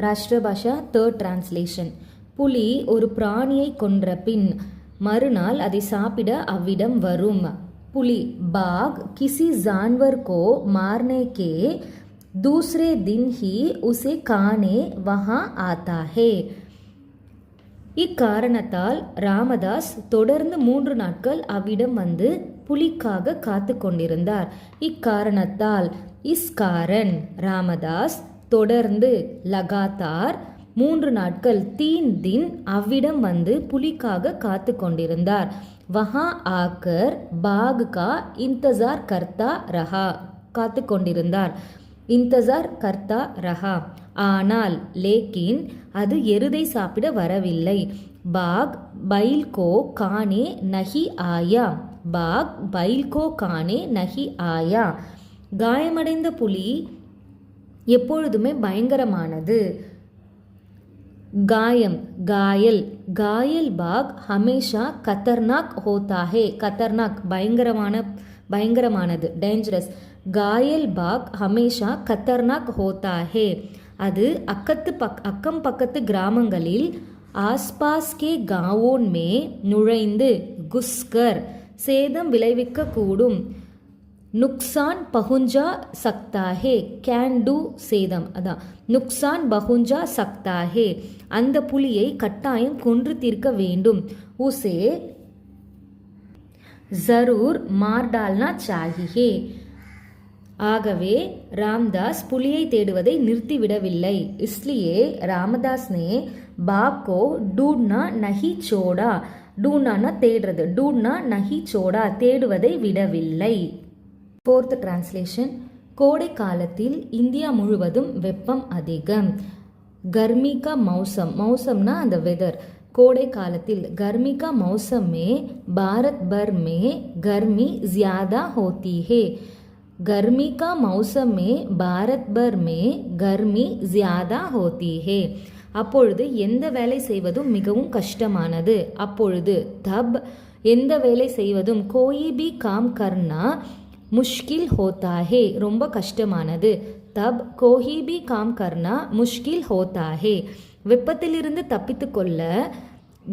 ராஷ்டிரபாஷா third translation. புலி ஒரு பிராணியை கொன்ற பின் மறுநாள் அதை சாப்பிட அவ்விடம் வரும். புலி बाघ किसी जानवर को मारने के दूसरे दिन ही उसे खाने वहाँ आता है. இக்காரணத்தால் ராமதாஸ் தொடர்ந்து 3 நாட்கள் அவ்விடம் வந்து புலிக்காக காத்து கொண்டிருந்தார். இக்காரணத்தால் இஸ்காரன் ராமதாஸ் தொடர்ந்து லகாத்தார் 3 நாட்கள் 3 दिन அவ்விடம் வந்து புலிக்காக காத்து கொண்டிருந்தார். வஹா ஆக்கர் பாக் கா இந்தசார் கர்த்தா ரஹா காத்து கொண்டிருந்தார். இந்தசார் கர்த்தா ரஹா. ஆனால் லேக்கின் அது எருதை சாப்பிட வரவில்லை. பாக் பைல் கோ கானே நஹி ஆயா. பாக் பைல் கோ கானே நஹி ஆயா. காயமடைந்த புலி எப்பொழுதுமே பயங்கரமானது. காயம் காயல் காயல் பாக் ஹமேஷா கத்தர்னாக் ஹோத்தா ஹே. கத்தர்னாக் பயங்கரமானது டேஞ்சரஸ். காயல் பாக் ஹமேஷா கத்தர்னாக் ஹோத்தா ஹே. அது அக்கம் பக்கத்து கிராமங்களில் ஆஸ்பாஸ் கே காவோன் மே நுழைந்து குஸ்கர் சேதம் விளைவிக்க கூடும். நுக்சான் பகுஞ்சா சக்தாஹே கேன் டூ சேதம் அதான் நுக்சான் பகுஞ்சா சக்தாஹே. அந்த புலியை கட்டாயம் கொன்று தீர்க்க வேண்டும். உசே ஜரூர் மார் டால்னா சாஹியே. ஆகவே ராம்தாஸ் புலியை தேடுவதை நிறுத்திவிடவில்லை. இஸ்லியே ராமதாஸ் நே பாக் கோ டூட்னா நஹி சோடா. டூனானா தேடுறது, டூட்னா நஹி சோடா தேடுவதை விடவில்லை. Fourth translation. கோடை காலத்தில் இந்தியா முழுவதும் வெப்பம் அதிகம். கர்மி கா மௌசம் மௌசம்னா அந்த வெதர். கோடை காலத்தில் கர்மி கா மௌசம் மே பாரத் பர் மே கர்மி ஜியாதா ஹோத்தி ஹே. गर्मी का मौसम में பாரத் பர் மே கர்மி ஜியாதா ஹோத்தி ஹே. அப்பொழுது எந்த வேலை செய்வதும் மிகவும் கஷ்டமானது. அப்பொழுது தப் எந்த வேலை செய்வதும் கோயி பி காம் கர்னா முஷ்கில் ஹோத்தா ஹே ரொம்ப கஷ்டமானது. தப் கோஹி பி காம் கர்னா முஷ்கில் ஹோத்தா ஹே. வெப்பத்திலிருந்து தப்பித்து கொள்ள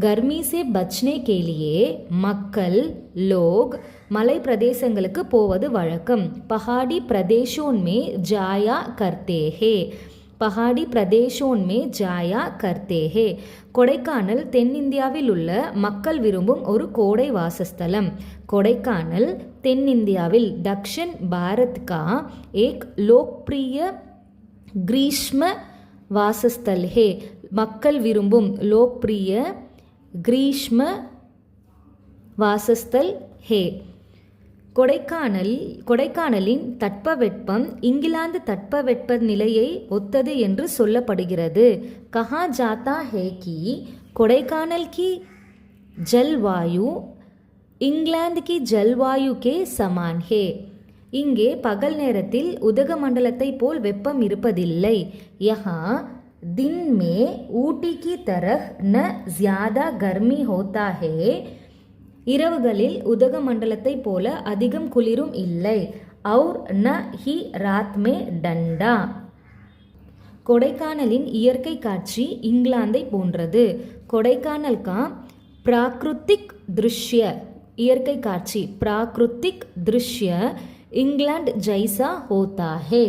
கர்மி சே பச்னே கேலியே மக்கள் லோக் மலை பிரதேசங்களுக்கு போவது வழக்கம். பஹாடி பிரதேஷோன் மே ஜாயா கர்த்தே ஹே. பஹாடி பிரதேஷோன் மே ஜாயா கர்த்தே ஹே. கொடைக்கானல் தென்னிந்தியாவில் உள்ள மக்கள் விரும்பும் ஒரு கோடை வாசஸ்தலம். கொடைக்கானல் தென்னிந்தியாவில் தக்ஷின் பாரத் கா ஏக் லோக்பிரிய கிரீஷ்ம வாசஸ்தல் ஹே. மக்கள் விரும்பும் லோக்பிரிய கிரீஷ்ம வாசஸ்தல் ஹே. கொடைக்கானலின் தட்பவெப்பம் இங்கிலாந்து தட்பவெப்ப நிலையை ஒத்தது என்று சொல்லப்படுகிறது. கஹா ஜாத்தா ஹே கி கொடைக்கானல் கி ஜல்வாயு இங்கிலாந்து கி ஜல்வாயு கே சமான் ஹே. இங்கே பகல் நேரத்தில் உதகமண்டலத்தை போல் வெப்பம் இருப்பதில்லை. யஹா दिन में ஊட்டி की तरह न ज़्यादा गर्मी होता है. இரவுகளில் உதகமண்டலத்தை போல அதிகம் குளிரும் இல்லை. और न ही रात में डंडा. கொடைக்கானலின் இயற்கை காட்சி இங்கிலாந்தை போன்றது. கொடைக்கானல் கா பிராகிருத்திக் திருஷ்ய இயற்கை காட்சி பிராகிருத்திக் திருஷ்ய इंग्लैंड जैसा होता है.